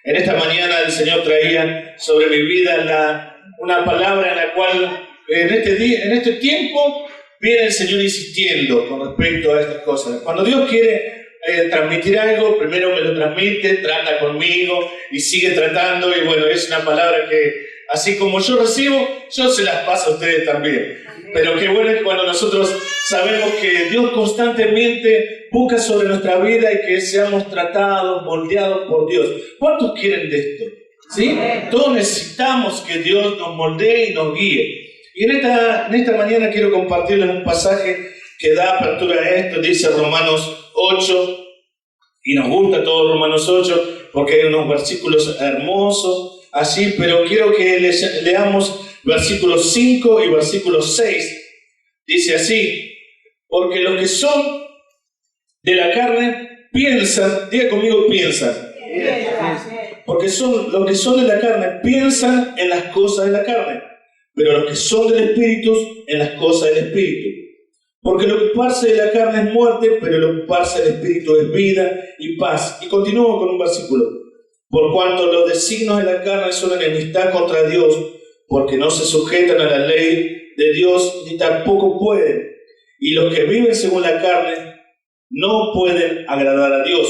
En esta mañana el Señor traía sobre mi vida una palabra en la cual en este tiempo viene el Señor insistiendo con respecto a estas cosas. Cuando Dios quiere transmitir algo, primero me lo transmite, trata conmigo y sigue tratando, y bueno, es una palabra que así como yo recibo, yo se las paso a ustedes también. Pero qué bueno es cuando nosotros sabemos que Dios constantemente busca sobre nuestra vida y que seamos tratados, moldeados por Dios. ¿Cuántos quieren de esto? ¿Sí? Todos necesitamos que Dios nos moldee y nos guíe. Y en esta mañana quiero compartirles un pasaje que da apertura a esto. Dice Romanos 8, y nos gusta todo Romanos 8 porque hay unos versículos hermosos así, pero quiero que leamos versículos 5 y versículos 6. Dice así: porque los que son de la carne piensan, diga conmigo, piensan. Porque los que son de la carne piensan en las cosas de la carne, pero los que son del Espíritu en las cosas del Espíritu. Porque lo que parte de la carne es muerte, pero lo que parte del Espíritu es vida y paz. Y continúo con un versículo: por cuanto los designios de la carne son enemistad contra Dios, porque no se sujetan a la ley de Dios, ni tampoco pueden. Y los que viven según la carne no pueden agradar a Dios.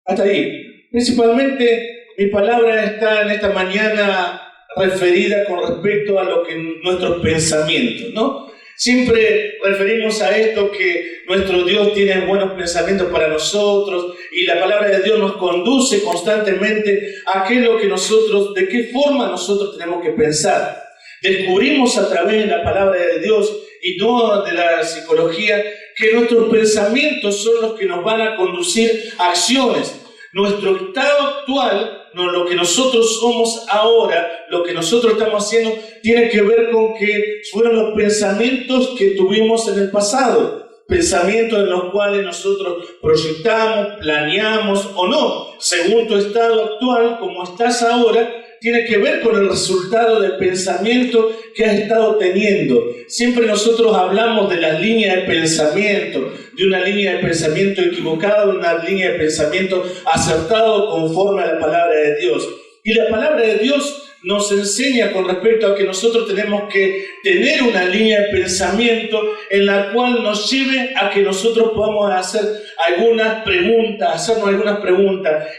Hasta ahí. Principalmente mi palabra está en esta mañana referida con respecto a lo que nuestros pensamientos, ¿no? Siempre referimos a esto, que nuestro Dios tiene buenos pensamientos para nosotros, y la palabra de Dios nos conduce constantemente a de qué forma nosotros tenemos que pensar. Descubrimos a través de la palabra de Dios y no de la psicología que nuestros pensamientos son los que nos van a conducir a acciones. Nuestro estado actual, no lo que nosotros somos ahora, lo que nosotros estamos haciendo, tiene que ver con que fueron los pensamientos que tuvimos en el pasado. Pensamientos en los cuales nosotros proyectamos, planeamos o no. Según tu estado actual, como estás ahora, tiene que ver con el resultado del pensamiento que has estado teniendo. Siempre nosotros hablamos de las líneas de pensamiento, de una línea de pensamiento equivocada, de una línea de pensamiento acertado conforme a la palabra de Dios. Y la palabra de Dios nos enseña con respecto a que nosotros tenemos que tener una línea de pensamiento en la cual nos lleve a que nosotros podamos hacernos algunas preguntas.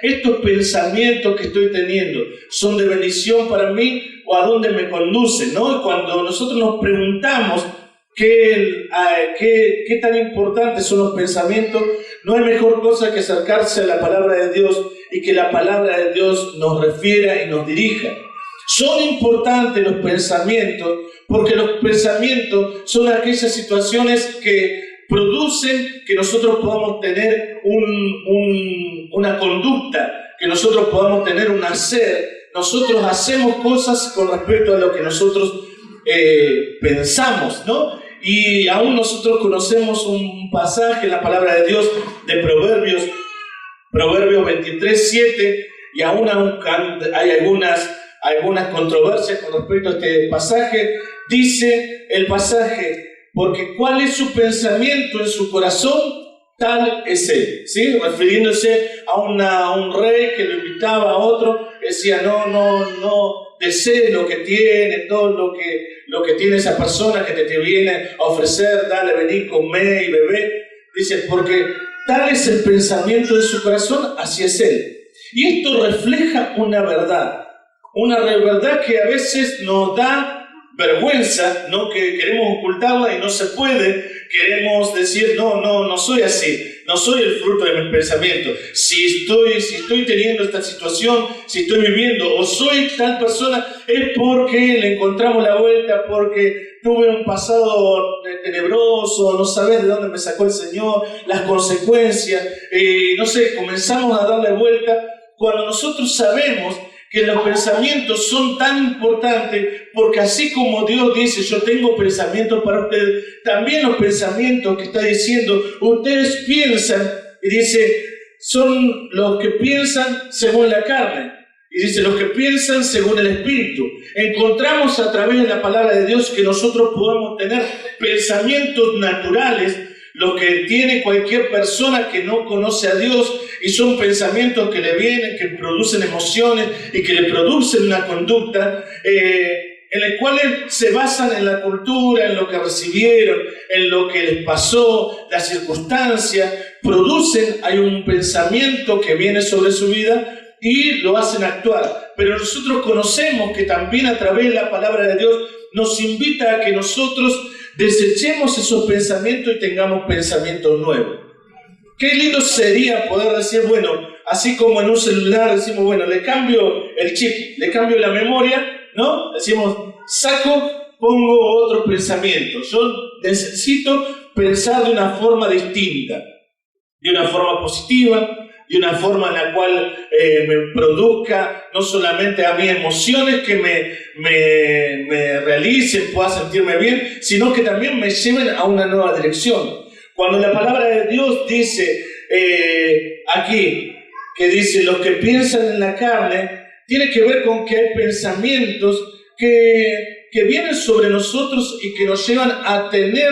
¿Estos pensamientos que estoy teniendo son de bendición para mí o a dónde me conducen, ¿no? Cuando nosotros nos preguntamos qué tan importantes son los pensamientos, no hay mejor cosa que acercarse a la palabra de Dios y que la palabra de Dios nos refiera y nos dirija. Son importantes los pensamientos porque los pensamientos son aquellas situaciones que producen que nosotros podamos tener una conducta, que nosotros podamos tener un hacer. Nosotros hacemos cosas con respecto a lo que nosotros pensamos, ¿no? Y aún nosotros conocemos un pasaje en la palabra de Dios de Proverbios 23:7, y aún hay algunas controversias con respecto a este pasaje. Dice el pasaje: porque cuál es su pensamiento en su corazón, tal es él. ¿Sí? Refiriéndose a un rey que lo invitaba a otro, decía: no desees lo que tiene, todo lo que tiene esa persona que te viene a ofrecer, dale, vení, comé y bebé. Dice: porque tal es el pensamiento de su corazón, así es él. Y esto refleja una verdad que a veces nos da vergüenza, ¿no? Que queremos ocultarla y no se puede. Queremos decir: no soy así, no soy el fruto de mis pensamientos. Si estoy teniendo esta situación, si estoy viviendo o soy tal persona, es porque le encontramos la vuelta, porque tuve un pasado tenebroso, no sabes de dónde me sacó el Señor, las consecuencias, comenzamos a darle vuelta, cuando nosotros sabemos que los pensamientos son tan importantes, porque así como Dios dice: yo tengo pensamientos para ustedes, también los pensamientos que está diciendo ustedes piensan, y dice, son los que piensan según la carne, y dice los que piensan según el Espíritu. Encontramos a través de la palabra de Dios que nosotros podemos tener pensamientos naturales, lo que tiene cualquier persona que no conoce a Dios, y son pensamientos que le vienen, que producen emociones y que le producen una conducta, en el cual se basan en la cultura, en lo que recibieron, en lo que les pasó, las circunstancias, hay un pensamiento que viene sobre su vida y lo hacen actuar. Pero nosotros conocemos que también a través de la palabra de Dios nos invita a que nosotros desechemos esos pensamientos y tengamos pensamientos nuevos. Qué lindo sería poder decir, bueno, así como en un celular decimos, bueno, le cambio el chip, le cambio la memoria, ¿no? Decimos, saco, pongo otro pensamiento. Yo necesito pensar de una forma distinta, de una forma positiva, de una forma en la cual me produzca no solamente a mí emociones que me realicen, pueda sentirme bien, sino que también me lleven a una nueva dirección. Cuando la palabra de Dios dice aquí, que dice los que piensan en la carne, tiene que ver con que hay pensamientos que vienen sobre nosotros y que nos llevan a tener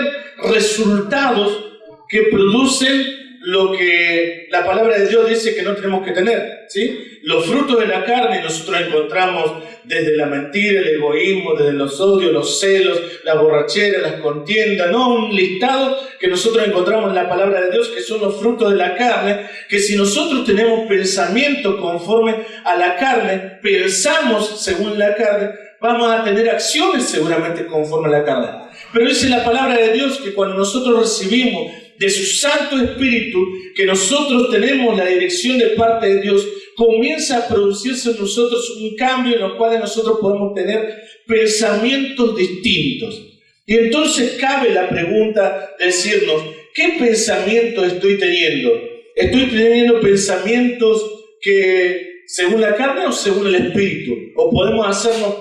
resultados que producen lo que la palabra de Dios dice que no tenemos que tener, ¿sí? Los frutos de la carne nosotros encontramos desde la mentira, el egoísmo, desde los odios, los celos, la borrachera, las contiendas, ¿no? Un listado que nosotros encontramos en la palabra de Dios que son los frutos de la carne, que si nosotros tenemos pensamiento conforme a la carne, pensamos según la carne, vamos a tener acciones seguramente conforme a la carne. Pero dice la palabra de Dios que cuando nosotros recibimos de su Santo Espíritu, que nosotros tenemos la dirección de parte de Dios, comienza a producirse en nosotros un cambio en el cual nosotros podemos tener pensamientos distintos. Y entonces cabe la pregunta de decirnos, ¿qué pensamiento estoy teniendo? ¿Estoy teniendo pensamientos que según la carne o según el Espíritu? ¿O podemos hacernos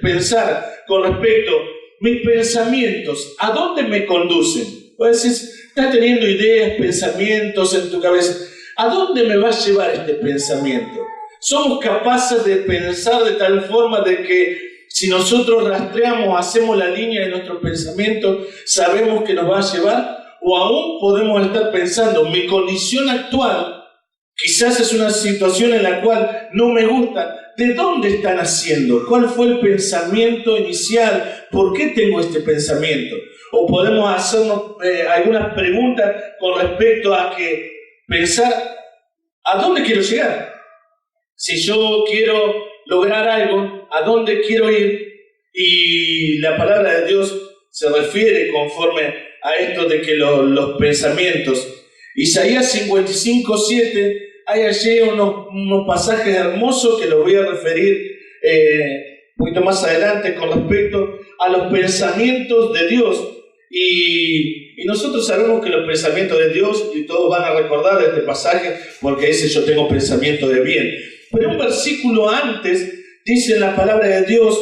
pensar con respecto a mis pensamientos, a dónde me conducen? O decís, estás teniendo ideas, pensamientos en tu cabeza. ¿A dónde me va a llevar este pensamiento? ¿Somos capaces de pensar de tal forma de que si nosotros rastreamos, hacemos la línea de nuestro pensamiento, sabemos que nos va a llevar? ¿O aún podemos estar pensando, mi condición actual quizás es una situación en la cual no me gusta? ¿De dónde están haciendo? ¿Cuál fue el pensamiento inicial? ¿Por qué tengo este pensamiento? O podemos hacernos algunas preguntas con respecto a que pensar, ¿a dónde quiero llegar? Si yo quiero lograr algo, ¿a dónde quiero ir? Y la palabra de Dios se refiere conforme a esto de que los pensamientos. Isaías 55:7, hay allí unos pasajes hermosos que los voy a referir un poquito más adelante con respecto a los pensamientos de Dios. Y nosotros sabemos que los pensamientos de Dios, y todos van a recordar de este pasaje, porque dice yo tengo pensamiento de bien. Pero un versículo antes dice en la palabra de Dios,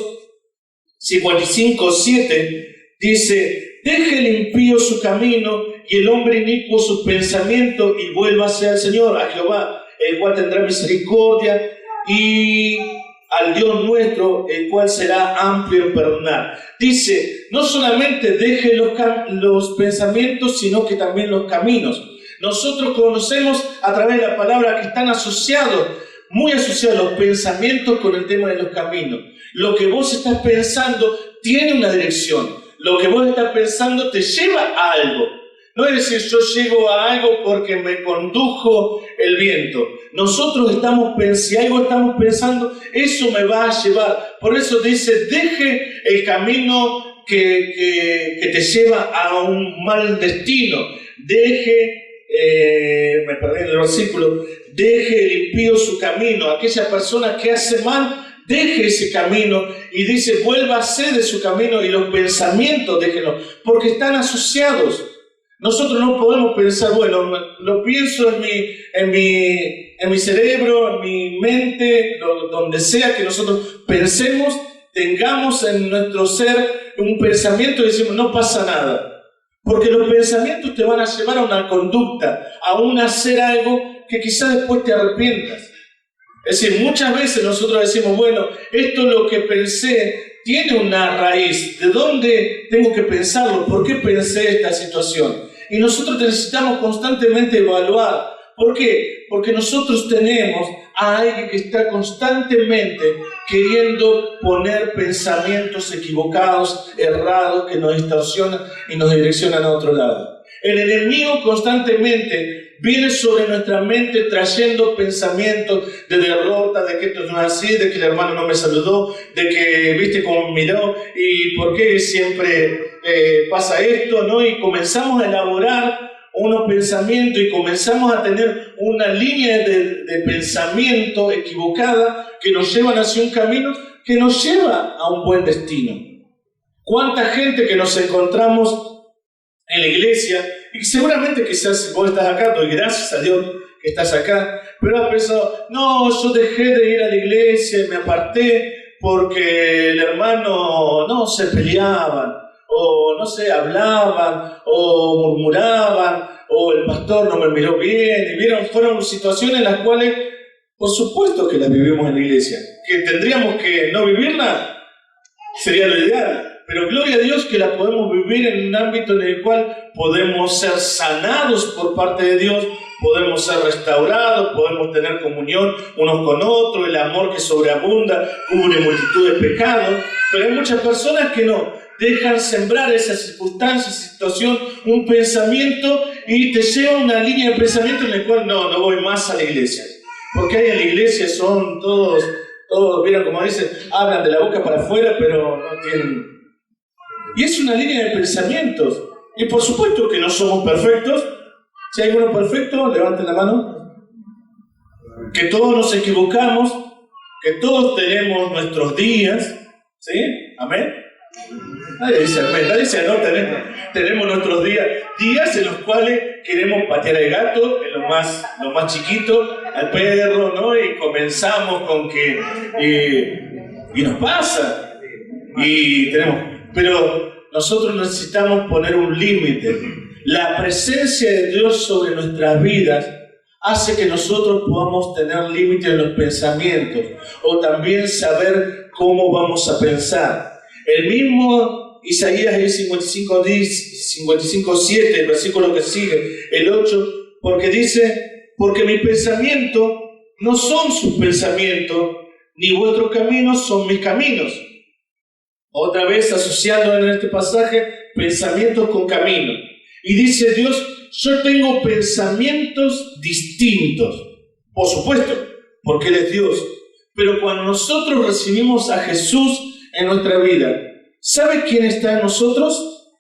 55:7, dice, deje el impío su camino y el hombre inicuo su pensamiento y vuélvase al Señor, a Jehová, el cual tendrá misericordia, y al Dios nuestro, el cual será amplio en perdonar. Dice, no solamente deje los pensamientos, sino que también los caminos. Nosotros conocemos a través de la palabra que están asociados, muy asociados los pensamientos con el tema de los caminos. Lo que vos estás pensando tiene una dirección. Lo que vos estás pensando te lleva a algo. No es decir, yo llego a algo porque me condujo el viento. Nosotros si algo estamos pensando, eso me va a llevar. Por eso dice, deje el camino que te lleva a un mal destino. Me perdí en el versículo, deje el impío su camino. Aquella persona que hace mal, deje ese camino y dice, vuélvase de su camino y los pensamientos déjenlo, porque están asociados. Nosotros no podemos pensar, bueno, lo pienso en mi cerebro, en mi mente, donde sea que nosotros pensemos, tengamos en nuestro ser un pensamiento y decimos, no pasa nada. Porque los pensamientos te van a llevar a una conducta, a un hacer algo que quizás después te arrepientas. Es decir, muchas veces nosotros decimos, bueno, esto es lo que pensé, tiene una raíz. ¿De dónde tengo que pensarlo? ¿Por qué pensé esta situación? Y nosotros necesitamos constantemente evaluar. ¿Por qué? Porque nosotros tenemos a alguien que está constantemente queriendo poner pensamientos equivocados, errados, que nos distorsionan y nos direccionan a otro lado. El enemigo constantemente viene sobre nuestra mente trayendo pensamientos de derrota, de que esto no es así, de que el hermano no me saludó, de que viste cómo me miró y por qué siempre pasa esto, ¿no? Y comenzamos a elaborar unos pensamientos y comenzamos a tener una línea de pensamiento equivocada que nos llevan hacia un camino que nos lleva a un buen destino. ¿Cuánta gente que nos encontramos en la iglesia? Y seguramente quizás vos estás acá, doy gracias a Dios que estás acá, pero has pensado, no, yo dejé de ir a la iglesia, me aparté porque el hermano, no, se peleaban, o no sé, hablaban, o murmuraban, o el pastor no me miró bien, y fueron situaciones en las cuales, por supuesto que las vivimos en la iglesia, que tendríamos que no vivirla, sería lo ideal. Pero gloria a Dios que la podemos vivir en un ámbito en el cual podemos ser sanados por parte de Dios, podemos ser restaurados, podemos tener comunión unos con otros, el amor que sobreabunda cubre multitud de pecados. Pero hay muchas personas que no dejan sembrar esa circunstancia, esa situación, un pensamiento y te lleva a una línea de pensamiento en la cual no voy más a la iglesia. Porque ahí en la iglesia son todos, miren como dicen, hablan de la boca para afuera, pero no tienen... Y es una línea de pensamientos. Y por supuesto que no somos perfectos. Si hay alguno perfecto, levanten la mano. Que todos nos equivocamos, que todos tenemos nuestros días. ¿Sí? ¿Amén? Nadie dice amén, nadie dice no, tenemos nuestros días en los cuales queremos patear al gato, en lo más chiquito, al perro, ¿no? Y comenzamos con que... y nos pasa. Y tenemos... Pero nosotros necesitamos poner un límite. La presencia de Dios sobre nuestras vidas hace que nosotros podamos tener límite en los pensamientos o también saber cómo vamos a pensar. El mismo Isaías 55:7, el versículo que sigue, el 8, porque dice, porque mi pensamiento no son sus pensamientos, ni vuestros caminos son mis caminos. Otra vez asociando en este pasaje pensamientos con camino. Y dice Dios, yo tengo pensamientos distintos. Por supuesto, porque Él es Dios. Pero cuando nosotros recibimos a Jesús en nuestra vida, ¿sabe quién está en nosotros?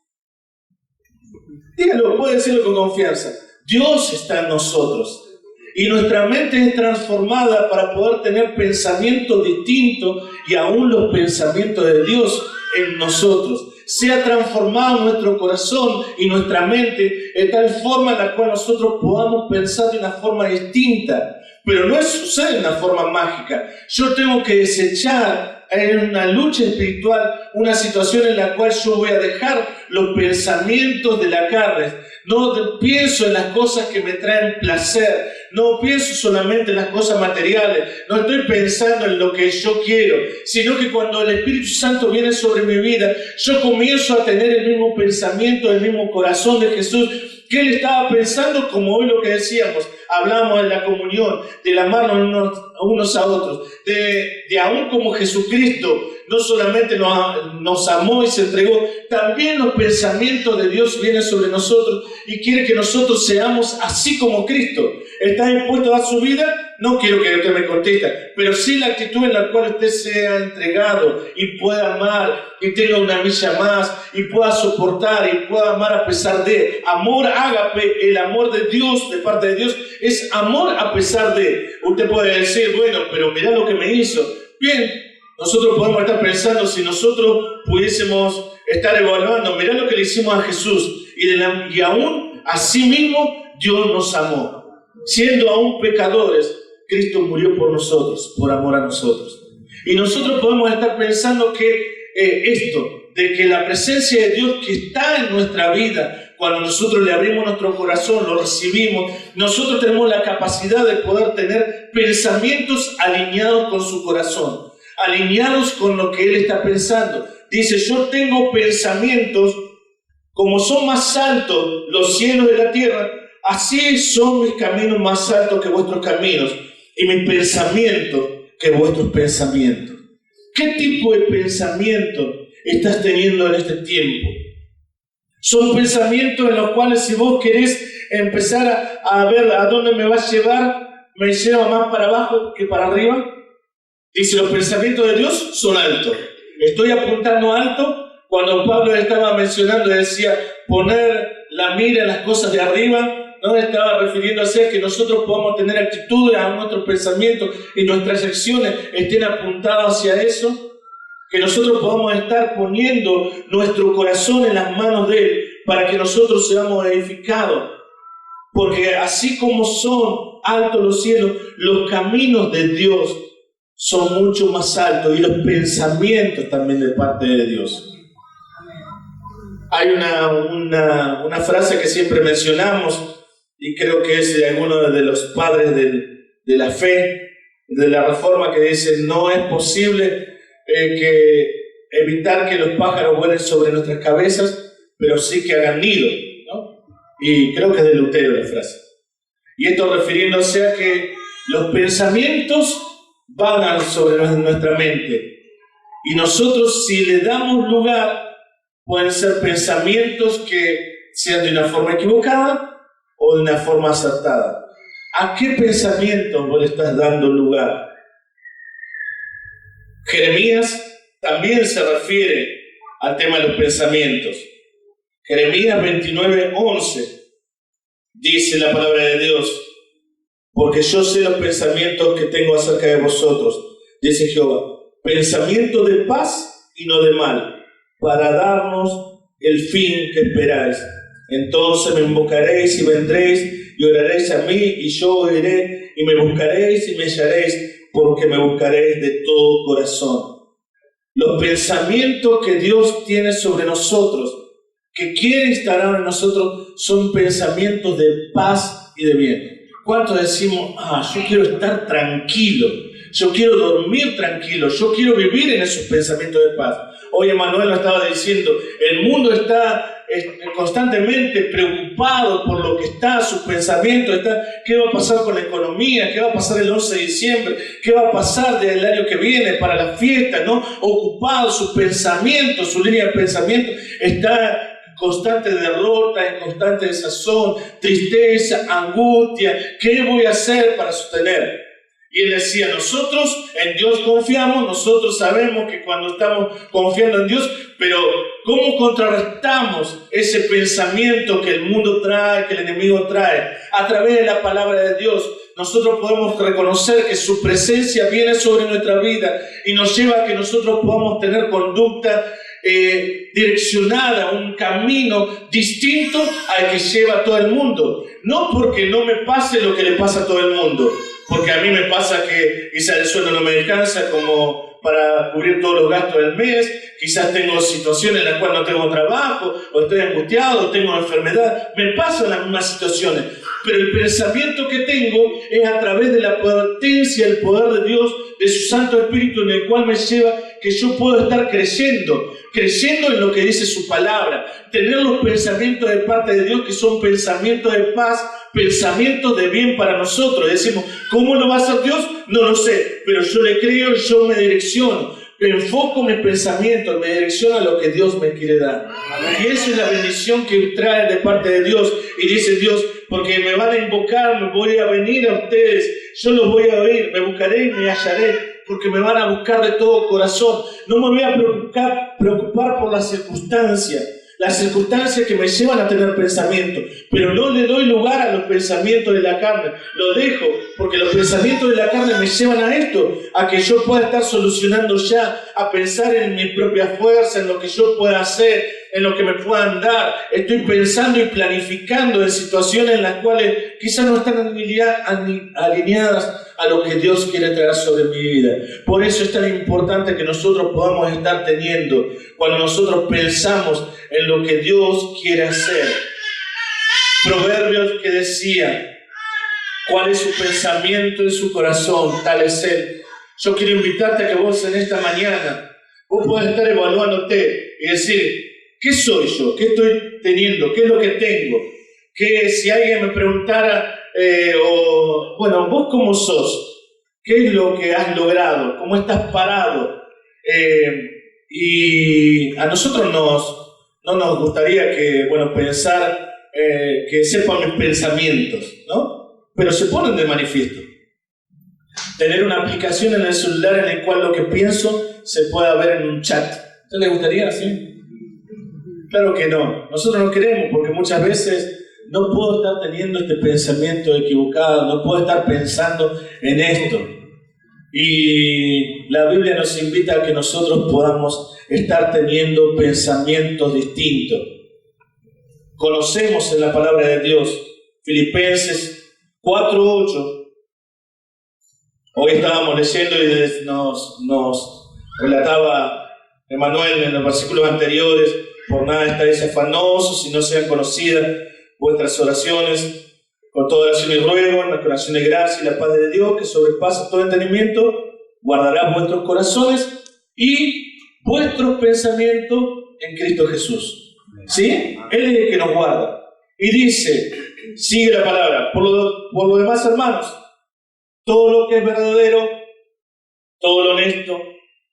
Dígalo, puede decirlo con confianza. Dios está en nosotros. Y nuestra mente es transformada para poder tener pensamientos distintos y aún los pensamientos de Dios en nosotros. Sea transformado nuestro corazón y nuestra mente de tal forma en la cual nosotros podamos pensar de una forma distinta. Pero no sucede de una forma mágica. Yo tengo que desechar en una lucha espiritual una situación en la cual yo voy a dejar los pensamientos de la carne. No pienso en las cosas que me traen placer, no pienso solamente en las cosas materiales, no estoy pensando en lo que yo quiero, sino que cuando el Espíritu Santo viene sobre mi vida, yo comienzo a tener el mismo pensamiento, el mismo corazón de Jesús, que Él estaba pensando, como hoy lo que decíamos, hablamos de la comunión, del amarnos unos a otros, de aún como Jesucristo no solamente nos amó y se entregó, también los pensamientos de Dios vienen sobre nosotros y quiere que nosotros seamos así como Cristo. ¿Está dispuesto a dar su vida? No quiero que usted me conteste, pero sí la actitud en la cual usted sea entregado y pueda amar y tenga una milla más y pueda soportar y pueda amar a pesar de amor ágape. El amor de Dios, de parte de Dios, es amor a pesar de. Usted puede decir, bueno, pero mirá lo que me hizo. Bien, nosotros podemos estar pensando, si nosotros pudiésemos estar evaluando, mirá lo que le hicimos a Jesús y aún así mismo Dios nos amó. Siendo aún pecadores, Cristo murió por nosotros, por amor a nosotros. Y nosotros podemos estar pensando que esto, de que la presencia de Dios que está en nuestra vida, cuando nosotros le abrimos nuestro corazón, lo recibimos, nosotros tenemos la capacidad de poder tener pensamientos alineados con su corazón, alineados con lo que Él está pensando. Dice, yo tengo pensamientos Como son más altos los cielos de la tierra, así son mis caminos más altos que vuestros caminos, y mis pensamientos que vuestros pensamientos. ¿Qué tipo de pensamiento estás teniendo en este tiempo? Son pensamientos en los cuales, si vos querés empezar a ver a dónde me va a llevar, me lleva más para abajo que para arriba. Dice, los pensamientos de Dios son altos. Estoy apuntando alto. Cuando Pablo estaba mencionando, decía, poner la mira en las cosas de arriba, no estaba refiriéndose a que nosotros podamos tener actitudes a nuestros pensamientos y nuestras acciones estén apuntadas hacia eso. Que nosotros podamos estar poniendo nuestro corazón en las manos de Él para que nosotros seamos edificados. Porque así como son altos los cielos, los caminos de Dios son mucho más altos y los pensamientos también de parte de Dios. Hay una frase que siempre mencionamos y creo que es de alguno de los padres de la fe, de la Reforma, que dice, no es posible evitar que los pájaros vuelen sobre nuestras cabezas, pero sí que hagan nido, ¿no? Y creo que es de Lutero la frase. Y esto refiriéndose a que los pensamientos vagan sobre nuestra mente. Y nosotros, si le damos lugar, pueden ser pensamientos que sean de una forma equivocada o de una forma acertada. ¿A qué pensamientos vos le estás dando lugar? Jeremías también se refiere al tema de los pensamientos. Jeremías 29:11 dice la palabra de Dios, porque yo sé los pensamientos que tengo acerca de vosotros, dice Jehová, pensamientos de paz y no de mal, para darnos el fin que esperáis. Entonces me invocaréis y vendréis y oraréis a mí, y yo oiré, y me buscaréis y me hallaréis, porque me buscaréis de todo corazón. Los pensamientos que Dios tiene sobre nosotros, que quiere instalar en nosotros, son pensamientos de paz y de bien. ¿Cuántos decimos, yo quiero estar tranquilo, yo quiero dormir tranquilo, yo quiero vivir en esos pensamientos de paz? Hoy Emanuel nos estaba diciendo, el mundo está constantemente preocupado por lo que está, sus pensamientos, qué va a pasar con la economía, qué va a pasar el 11 de diciembre, qué va a pasar del año que viene para la fiesta, ¿no? Ocupado, sus pensamientos, su línea de pensamiento está en constante derrota, en constante desazón, tristeza, angustia. ¿Qué voy a hacer para sostener? Y él decía, nosotros en Dios confiamos, nosotros sabemos que cuando estamos confiando en Dios, pero ¿cómo contrarrestamos ese pensamiento que el mundo trae, que el enemigo trae? A través de la palabra de Dios, nosotros podemos reconocer que su presencia viene sobre nuestra vida y nos lleva a que nosotros podamos tener conducta direccionada, un camino distinto al que lleva todo el mundo. No porque no me pase lo que le pasa a todo el mundo, porque a mí me pasa que quizás el sueldo no me alcanza como para cubrir todos los gastos del mes, quizás tengo situaciones en las cuales no tengo trabajo, o estoy angustiado, o tengo enfermedad, me pasan las mismas situaciones, pero el pensamiento que tengo es a través de la potencia, el poder de Dios, de su Santo Espíritu, en el cual me lleva que yo puedo estar creyendo en lo que dice su palabra, tener los pensamientos de parte de Dios que son pensamientos de paz, pensamientos de bien para nosotros. Decimos, ¿cómo lo va a hacer Dios? No lo sé, pero yo le creo y yo me direcciono. Enfoco mis pensamientos, me direcciono a lo que Dios me quiere dar. Y esa es la bendición que trae de parte de Dios. Y dice Dios, porque me van a invocar, me voy a venir a ustedes, yo los voy a oír, me buscaré y me hallaré, porque me van a buscar de todo corazón. No me voy a preocupar por las circunstancias que me llevan a tener pensamientos, pero no le doy lugar a los pensamientos de la carne, lo dejo, porque los pensamientos de la carne me llevan a esto, a que yo pueda estar solucionando ya, a pensar en mi propia fuerza, en lo que yo pueda hacer, en lo que me puedan dar. Estoy pensando y planificando en situaciones en las cuales quizás no están alineadas a lo que Dios quiere traer sobre mi vida. Por eso es tan importante que nosotros podamos estar teniendo, cuando nosotros pensamos en lo que Dios quiere hacer. Proverbios que decía, ¿cuál es su pensamiento en su corazón? Tal es Él. Yo quiero invitarte a que vos en esta mañana, vos puedas estar evaluándote y decir, ¿qué soy yo? ¿Qué estoy teniendo? ¿Qué es lo que tengo? Que si alguien me preguntara, bueno, ¿vos cómo sos? ¿Qué es lo que has logrado? ¿Cómo estás parado? Y a nosotros no nos gustaría pensar que sepan mis pensamientos, ¿no? Pero se ponen de manifiesto. Tener una aplicación en el celular en la cual lo que pienso se pueda ver en un chat. ¿Te le gustaría así? Claro que no. Nosotros no queremos, porque muchas veces no puedo estar teniendo este pensamiento equivocado, no puedo estar pensando en esto. Y la Biblia nos invita a que nosotros podamos estar teniendo pensamientos distintos. Conocemos en la palabra de Dios, Filipenses 4:8. Hoy estábamos leyendo y nos relataba Emanuel en los versículos anteriores: por nada estáis afanosos, si no sean conocidas vuestras oraciones, con toda oración y ruego, en la oración de gracia y la paz de Dios, que sobrepasa todo entendimiento, guardará vuestros corazones y vuestros pensamientos en Cristo Jesús. ¿Sí? Él es el que nos guarda. Y dice, sigue la palabra, por lo demás, hermanos, todo lo que es verdadero, todo lo honesto,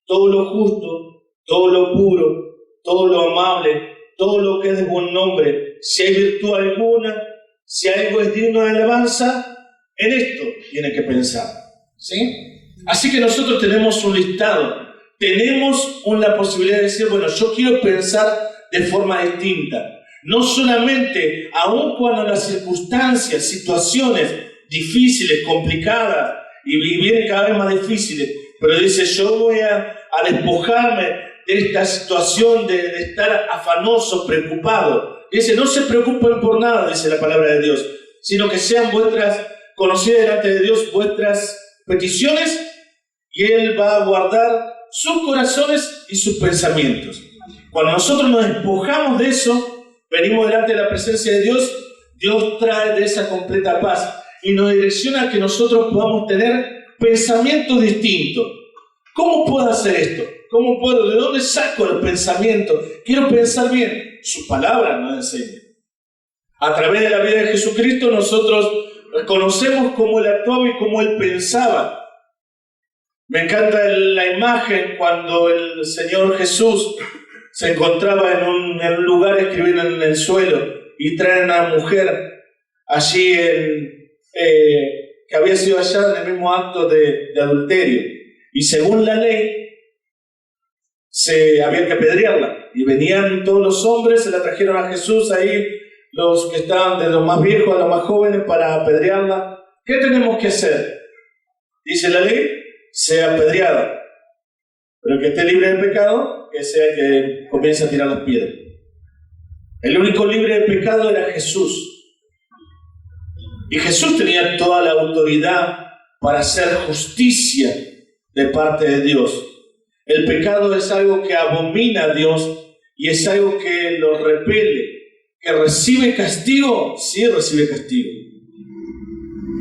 todo lo justo, todo lo puro, todo lo amable, todo lo que es de buen nombre, si hay virtud alguna, si algo es digno de alabanza, en esto tiene que pensar. ¿Sí? Así que nosotros tenemos un listado, tenemos la posibilidad de decir, bueno, yo quiero pensar de forma distinta. No solamente, aun cuando las circunstancias, situaciones difíciles, complicadas, y vienen cada vez más difíciles, pero dice, yo voy a despojarme de esta situación de estar afanoso, preocupado. Dice, no se preocupen por nada, dice la palabra de Dios, sino que sean conocidas delante de Dios vuestras peticiones, y Él va a guardar sus corazones y sus pensamientos. Cuando nosotros nos despojamos de eso, venimos delante de la presencia de Dios, Dios trae de esa completa paz y nos direcciona a que nosotros podamos tener pensamientos distintos. ¿Cómo puedo hacer esto? ¿Cómo puedo? ¿De dónde saco el pensamiento? Quiero pensar bien. Su palabra nos enseña. A través de la vida de Jesucristo nosotros conocemos cómo Él actuaba y cómo Él pensaba. Me encanta la imagen cuando el Señor Jesús se encontraba en un lugar escribiendo en el suelo y traen a una mujer allí que había sido hallada en el mismo acto de adulterio. Y según la ley, había que apedrearla. Y venían todos los hombres, se la trajeron a Jesús ahí, los que estaban de los más viejos a los más jóvenes, para apedrearla. ¿Qué tenemos que hacer? Dice la ley, sea apedreada. Pero el que esté libre de pecado, que sea que comience a tirar las piedras. El único libre de pecado era Jesús. Y Jesús tenía toda la autoridad para hacer justicia de parte de Dios. El pecado es algo que abomina a Dios y es algo que lo repele. ¿Que recibe castigo? Sí, recibe castigo.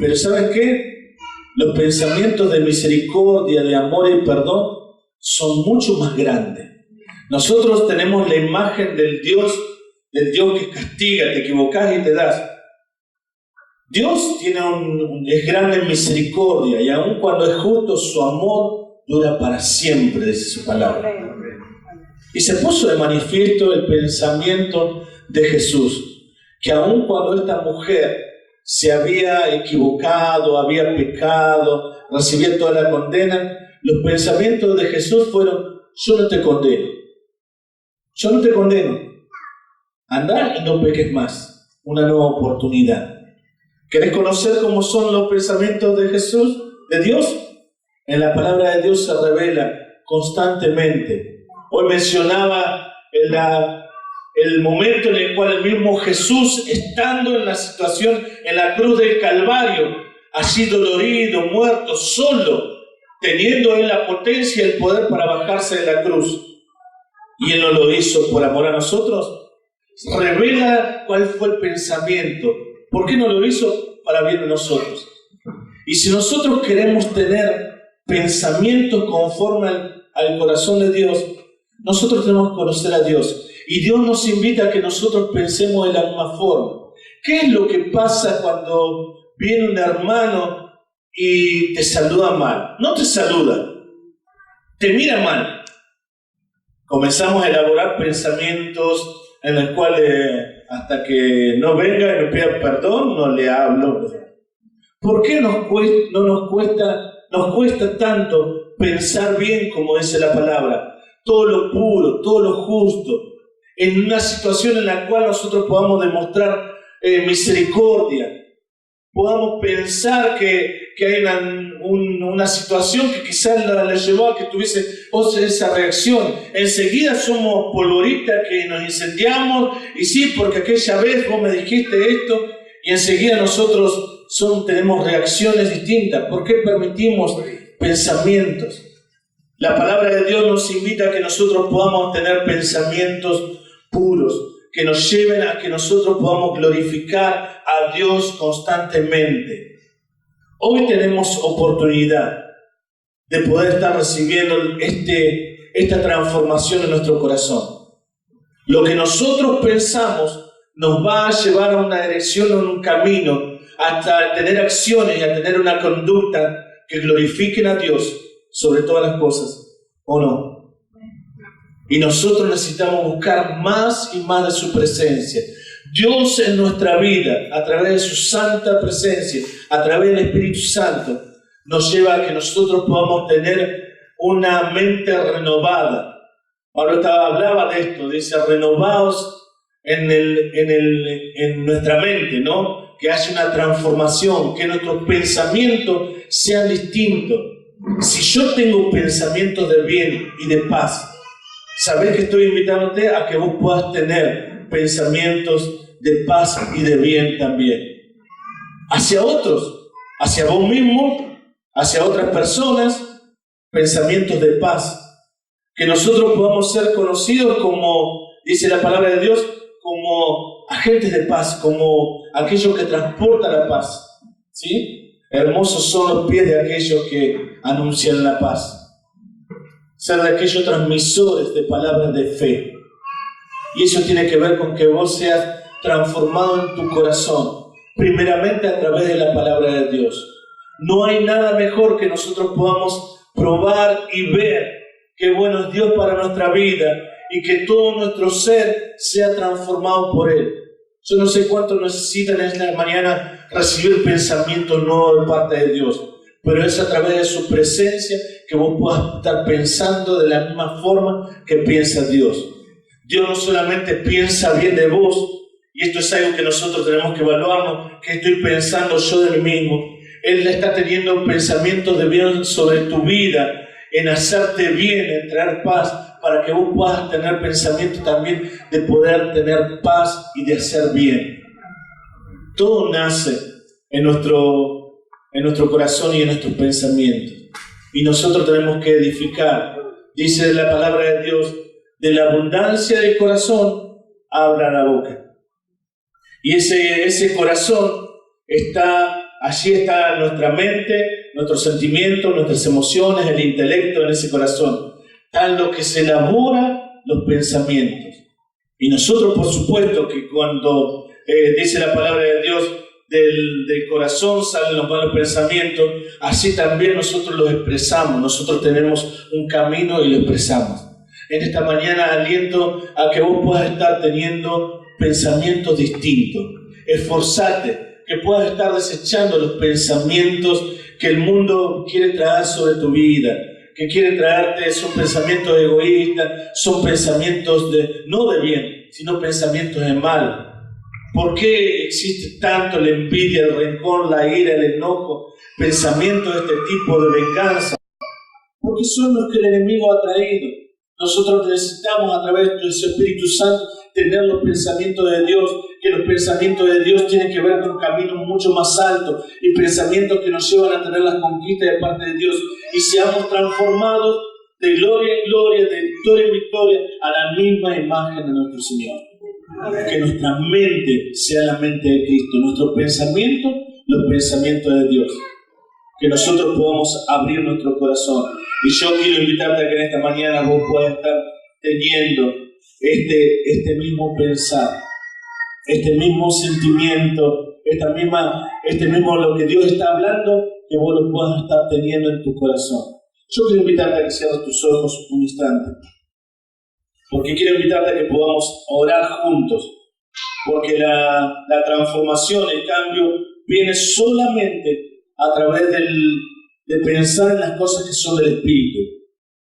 Pero ¿saben qué? Los pensamientos de misericordia, de amor y perdón son mucho más grandes. Nosotros tenemos la imagen del Dios que castiga, te equivocas y te das. Dios es grande en misericordia y aun cuando es justo, su amor dura para siempre, dice su palabra. Y se puso de manifiesto el pensamiento de Jesús, que aun cuando esta mujer se había equivocado, había pecado, recibía toda la condena, los pensamientos de Jesús fueron: yo no te condeno, yo no te condeno, andá y no peques más, una nueva oportunidad. ¿Querés conocer cómo son los pensamientos de Jesús, de Dios? En la palabra de Dios se revela constantemente. Hoy mencionaba el momento en el cual el mismo Jesús, estando en la situación en la cruz del Calvario, allí dolorido, muerto, solo, teniendo Él la potencia y el poder para bajarse de la cruz, y Él no lo hizo por amor a nosotros, revela cuál fue el pensamiento. ¿Por qué no lo hizo? Para bien de nosotros. Y si nosotros queremos tener pensamientos conforme al corazón de Dios, nosotros tenemos que conocer a Dios. Y Dios nos invita a que nosotros pensemos de la misma forma. ¿Qué es lo que pasa cuando viene un hermano y te saluda mal? No te saluda, te mira mal. Comenzamos a elaborar pensamientos en los cuales hasta que no venga y me pida perdón, no le hablo. ¿Por qué nos cuesta tanto pensar bien, como dice la palabra? Todo lo puro, todo lo justo, en una situación en la cual nosotros podamos demostrar misericordia, podamos pensar que hay una situación que quizás le llevó a que tuviese esa reacción. Enseguida somos polvoritas que nos incendiamos, y sí, porque aquella vez vos me dijiste esto, y enseguida nosotros tenemos reacciones distintas. ¿Por qué permitimos pensamientos? La palabra de Dios nos invita a que nosotros podamos tener pensamientos puros, que nos lleven a que nosotros podamos glorificar a Dios constantemente. Hoy tenemos oportunidad de poder estar recibiendo esta transformación en nuestro corazón. Lo que nosotros pensamos nos va a llevar a una dirección, a un camino, hasta tener acciones y a tener una conducta que glorifiquen a Dios sobre todas las cosas, ¿o no? Y nosotros necesitamos buscar más y más de su presencia. Dios en nuestra vida, a través de su santa presencia, a través del Espíritu Santo, nos lleva a que nosotros podamos tener una mente renovada. Pablo hablaba de esto, dice, renovados en nuestra mente, ¿no? Que haya una transformación, que nuestros pensamientos sean distintos. Si yo tengo pensamientos de bien y de paz, sabés que estoy invitándote a que vos puedas tener pensamientos de paz y de bien también. Hacia otros, hacia vos mismo, hacia otras personas, pensamientos de paz. Que nosotros podamos ser conocidos como, dice la palabra de Dios, como agentes de paz, como aquellos que transportan la paz. ¿Sí? Hermosos son los pies de aquellos que anuncian la paz. Ser de aquellos transmisores de palabras de fe. Y eso tiene que ver con que vos seas transformado en tu corazón, primeramente a través de la palabra de Dios. No hay nada mejor que nosotros podamos probar y ver qué bueno es Dios para nuestra vida y que todo nuestro ser sea transformado por Él. Yo no sé cuánto necesitan en esta mañana recibir pensamientos nuevos de parte de Dios, pero es a través de su presencia que vos puedas estar pensando de la misma forma que piensa Dios. Dios no solamente piensa bien de vos, y esto es algo que nosotros tenemos que evaluarnos, que estoy pensando yo de mí mismo. Él está teniendo pensamientos de bien sobre tu vida, en hacerte bien, en traer paz, para que vos puedas tener pensamientos también de poder tener paz y de hacer bien. Todo nace en nuestro corazón y en nuestros pensamientos. Y nosotros tenemos que edificar. Dice la palabra de Dios, de la abundancia del corazón habla la boca. Y ese corazón allí está nuestra mente, nuestros sentimientos, nuestras emociones, el intelecto en ese corazón. Tal lo que se elabora los pensamientos. Y nosotros, por supuesto, que cuando dice la palabra de Dios, del corazón salen los malos pensamientos, así también nosotros los expresamos. Nosotros tenemos un camino y lo expresamos. En esta mañana aliento a que vos puedas estar teniendo pensamientos distintos. Esforzate, que puedas estar desechando los pensamientos que el mundo quiere traer sobre tu vida, que quiere traerte. Son pensamientos egoístas, son pensamientos no de bien, sino pensamientos de mal. ¿Por qué existe tanto la envidia, el rencor, la ira, el enojo, pensamientos de este tipo de venganza? Porque son los que el enemigo ha traído. Nosotros necesitamos, a través de su Espíritu Santo, tener los pensamientos de Dios, que los pensamientos de Dios tienen que ver con un camino mucho más alto y pensamientos que nos llevan a tener las conquistas de parte de Dios y seamos transformados de gloria en gloria, de victoria en victoria, a la misma imagen de nuestro Señor. Que nuestra mente sea la mente de Cristo, nuestros pensamientos, los pensamientos de Dios. Que nosotros podamos abrir nuestro corazón. Y yo quiero invitarte a que en esta mañana vos puedas estar teniendo este mismo pensar, este mismo sentimiento, este mismo lo que Dios está hablando, que vos lo puedas estar teniendo en tu corazón. Yo quiero invitarte a que cierres tus ojos un instante, porque quiero invitarte a que podamos orar juntos, porque la transformación, el cambio, viene solamente a través de pensar en las cosas que son del Espíritu,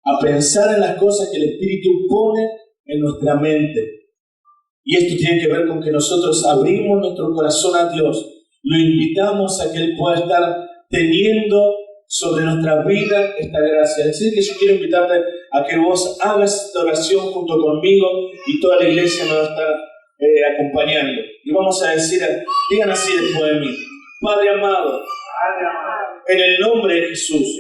a pensar en las cosas que el Espíritu pone en nuestra mente. Y esto tiene que ver con que nosotros abrimos nuestro corazón a Dios, lo invitamos a que Él pueda estar teniendo sobre nuestra vida esta gracia. Así que yo quiero invitarte a que vos hagas esta oración junto conmigo y toda la iglesia nos va a estar acompañando. Y vamos a decir, digan así después de mí: Padre amado, en el nombre de Jesús,